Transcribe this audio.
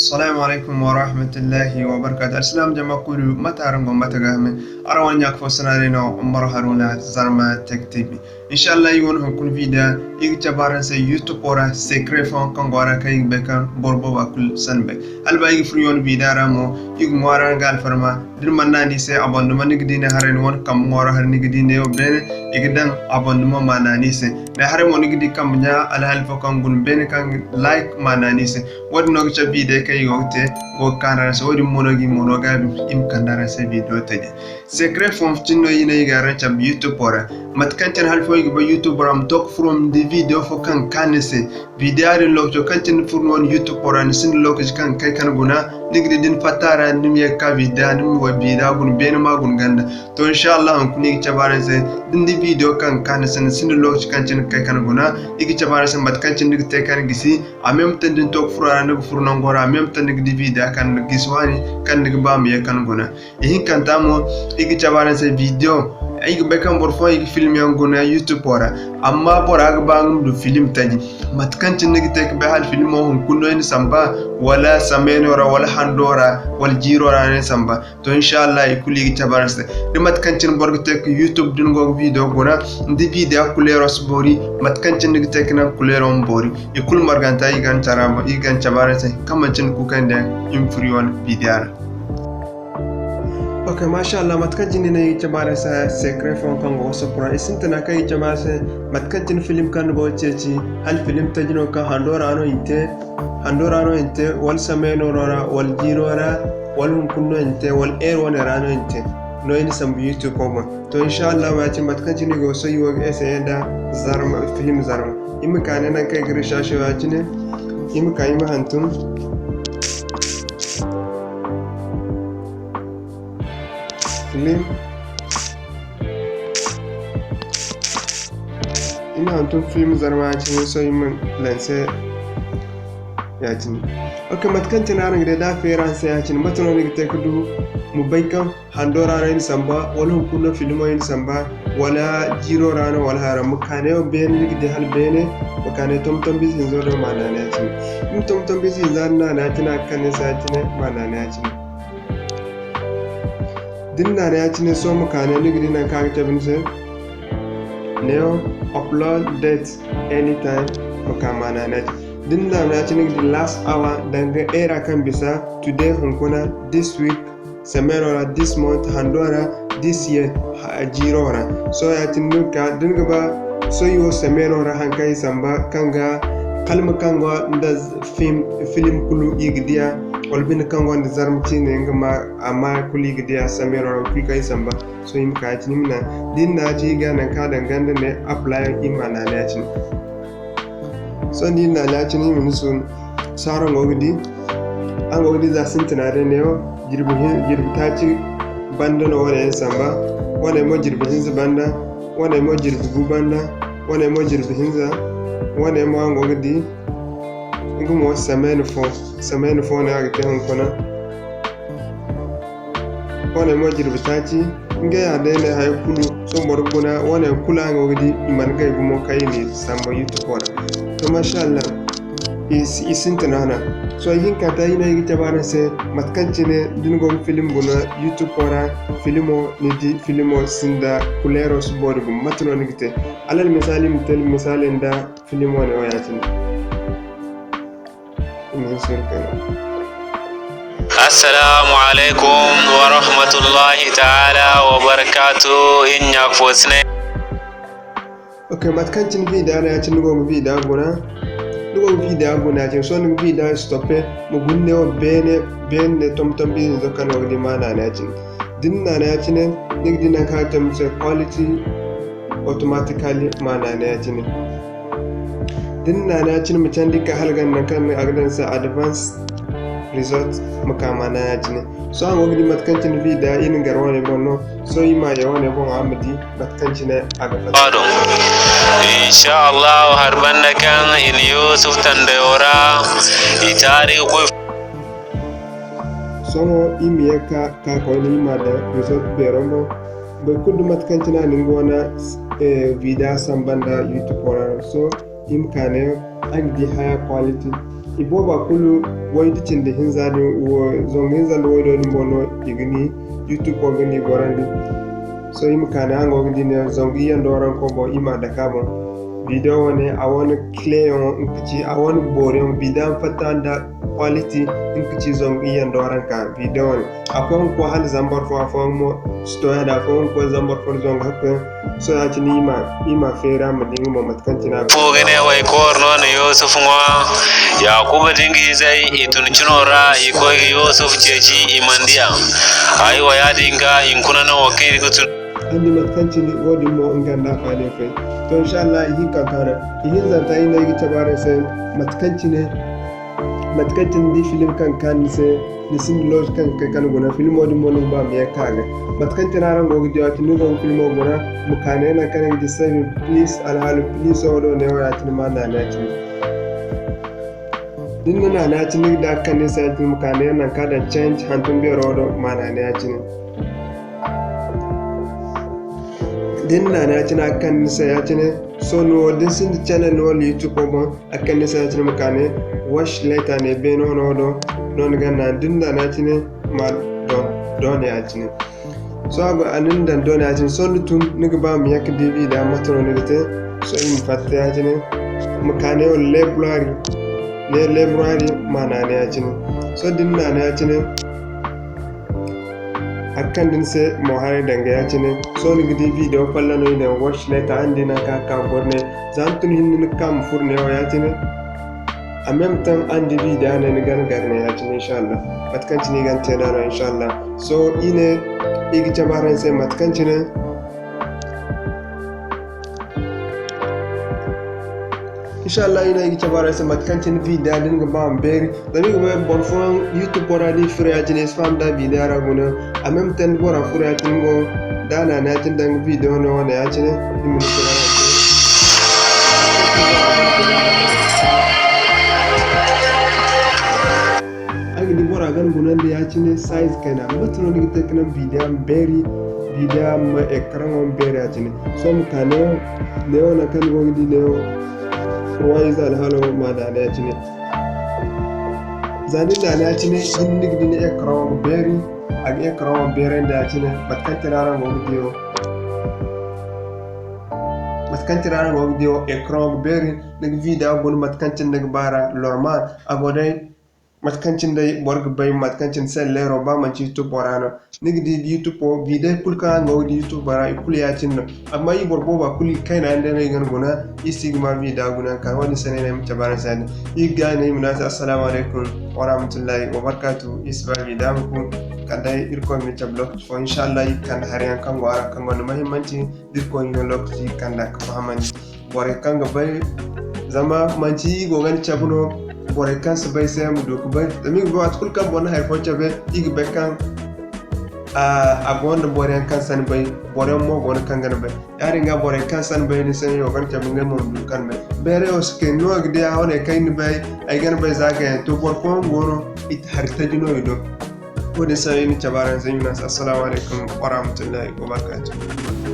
السلام عليكم ورحمة الله وبركاته. السلام جماعة كله متى رنقو متى قهمي أروان يكفو سنارينو عمر هارونا زرما تك تيبي إن شاء الله يون هنكون فيدا يجتبارن سي يوتيوب ورا سيكريفون كنغورا كايك بكان بوربو باكل سنبك البا يفريون فيدا رامو يج مواران قال فرما درمنا نيسي أبوندما نقدين هارين وان كم مورا هر نقدين يو بين يقدن أبوندما ما نانيسي نهارين ونقدي كم جا على هالفو كنغون بين كان لايك ما نانيسي ودنوك فيدا كاي وقت وكان سوي مونوغي مونوغا إم كندارا سي فيديو تجي secret from chino yina yigara chab YouTube ora matkanchen halfo yiba YouTube ram talk from the video for kan kanese video ari lokjo kanchen furnon YouTube ora sin lokjo kan kai kan guna nigri din fatara nim yakka video nim wa video gun ben ma gun ganda to inshallah on kuni chabare se din di video kan kanese sin lokjo kanchen kai kan guna igi chabare se matkanchen nig te kan gisi amem tan din talk furana nig furnon gora amem tan nig di video kan giswani kan nig bam yakkan guna ihin kan tamo igi chabaren se video igi bekam borfo igi film yanguna YouTube ora amma borag bang du film taji matkan cinnigi tek be hal film on kunno en samba wala sameno ora wala handora wal jiro ora en samba to inshallah ikuli igi chabaren se de matkan cin borgo tek YouTube din go video gona ndi video kulero sbori matkan cinnigi tek na kulero mbori ikul marganta igan charaba igan chabaren se kamancin kukande imfrion video. Okay, mashallah matkanjini na yichabare sa secret phone kan go sopra isintana kai yichabare sa matkanjini film kan go chechi hal film tajino ka handorano inte wal sameno rora wal jirora wal kunno inte wal air wana rano inte no ini sam YouTube koma to inshallah wa ci matkanjini go so yiwo esa zarma film zarma imkane na kai grisha shi wa ci ne imkane ma hantun film ina hantu film zarma cikin soyin man lanse ya cini okay matkanci na ran da feran sai ya cini matano ne ta kudu mu baikan handora ran samba wala hukunna filmo yin samba wala jiro rana wala haram mukane ben ligde hal bene mukane tomtom bizin zo da manana ya cini in tomtom bizin zanna na tina kan sai cini manana ya cini dinna ne ya cine so mukane nigri na ka ta binse neo upload date anytime mukamana ne dinna ne ya cine the last hour danga era kan bisa today hunkuna this week semana this month handora this year jirora so ya cinu ka dinga ba so yo semana hankai samba kanga kalma kanga da film kulu igdiya walbin kan wanda zarmci ne ngama amma kuli gidiya samira ku kai samba so yim ka tin mina din na ji ga nan ka danganda ne apply imana ne cin so din na la cin min sun saron gogdi an gogdi za sun tunare ne yo jirbi ci banda no wala samba wala mo jirbi hinza banda wala mo jirbi gu banda wala mo jirbi hinza wala mo an gogdi ngumo semaine fo na ga tan kona wala mo jirbitaci nge ya dai hay kulu so morguna wala kula ngodi iman ga gumo kai ne samba YouTube wala to masha Allah isintana so yin ka tayi na yita bana se matkanci ne dingo film buna YouTube wala filmo ni di filmo sinda kuleros borgo matno nigite alal misali nda filmo ne wayatin السلام عليكم ورحمة الله تعالى وبركاته إنك فوسني okay matkancin video na yacin nugo video guna yacin so nugo video stoppe mu gunne o bene tomtom bi zo kan wadi mana na yacin dinna na yacin nig dinna ka tam se quality automatically mana na yacin dinna na yacin mu can dika halgan nan kan agdan sa advanced result makama na yacin so an wogdi matkancin video in garwane bonno so yima yawane bon amadi matkancin aga fado insha Allah harbanna kan in Yusuf tandayora itari ko sono imiye ka ko ni ma da result berombo be kudu matkancin ningona video sambanda YouTube ora so imkane agdi higher quality iboba kulu woydi cinde hinzani wo zong hinzani woydo ni bono igini YouTube ko gani gorandi so im kana ango gidine zong iya ndoran ko bo ima da kabon video woni awon clé on nkici awon bore on bidan fatanda quality nkici zong iya ndoran ka video woni afon ko hal zambar fo afon mo stoya da afon ko zambar fo zong hakka so ya ci ni ima fera ma dinga mo matkantina ko gane wai kor non Yusuf ngwa Yakubu dingi zai itun cinora iko Yusuf ceci imandiya ai waya dinga in kuna na wakili kutun andi matkancini wodi mo nganda fane fe to inshallah hin kankara hin zanta ina yi tabare sai matkancin di film kan sai ni sim loj kan gona film wodi mo ba me kaga matkancin ran go gidi ati nugo film gona mukane na kan di sai please alhal please odo ne waya tin ma na ci din na ci ni da kan sai mukane na kada change hantun be rodo mana ne ci din na ci na kan sai ya ci ne so no din sin channel no YouTube ko akan ne sai ya ci mukane wash later ne be no do non ganna din na ci ne ma don ya ci ne so ago anin dan don ya ci so lutun ni ba mu yak divi da matro ne te so in fatta ya ci ne mukane o library mana ne ya ci ne so din na ya ci ne akan din se mo hare danga ya ci ne so ni gidi video falla no ina watch later andi na ka borne zantun hin kam furne ya ci ne en même temps andi video na ni gan garne ya ci ne inshallah matkan ci ni gan te da inshallah so ine igi tabaran se matkan ci ne inshallah ina igi tabara se matkantin video din ga bam beri dami ga bon fon YouTube bora di frère jine fam da video ara gona en même temps bora frère tingo dana na tin dan video no na ya cine ni mun kira agi di bora gan gona da ya cine size kana mutno ni tekna video beri video ma ekran on beri ya cine so mukane leo na kan go di leo ruwaiza alhalo ma da na ci ne zanin da na ci ne in nigdi ne ekran beri ag ekran beri da ci ne batkan tirara go video ekran beri nig video gon matkancin nig bara normal agodai matkancin dai borg bay matkancin sel lero ba man ci YouTube borano nigdi YouTube video kulka ngo di YouTube bara ikul ya cinno amma yi borbo ba kuli kaina ande ne gan guna isigma video guna kan wani sanene mu tabara sani igane mu nasa assalamu alaikum wa rahmatullahi wa barakatuh isba video ku kadai irko mi tablok fo inshallah kan hariyan kan wara kan wani muhimmanci dirko yin lokaci kan da ka fahamani bore kan ga bai zama manci gogan chabuno bore kan su bai sai mu doku bai da mi ba tukul kan bona haifo chabe igi bai kan a gonda bore kan san bai bore mo gona kan gan bai yari nga bore kan san bai ni sai yo kan chabe ngam mu kan bai bere o ske no agde a wona kai ni bai ai gan bai zaga to bor ko ngono it har tajino ido ko de sai ni chabaran sai nas assalamu alaikum wa rahmatullahi wa barakatuh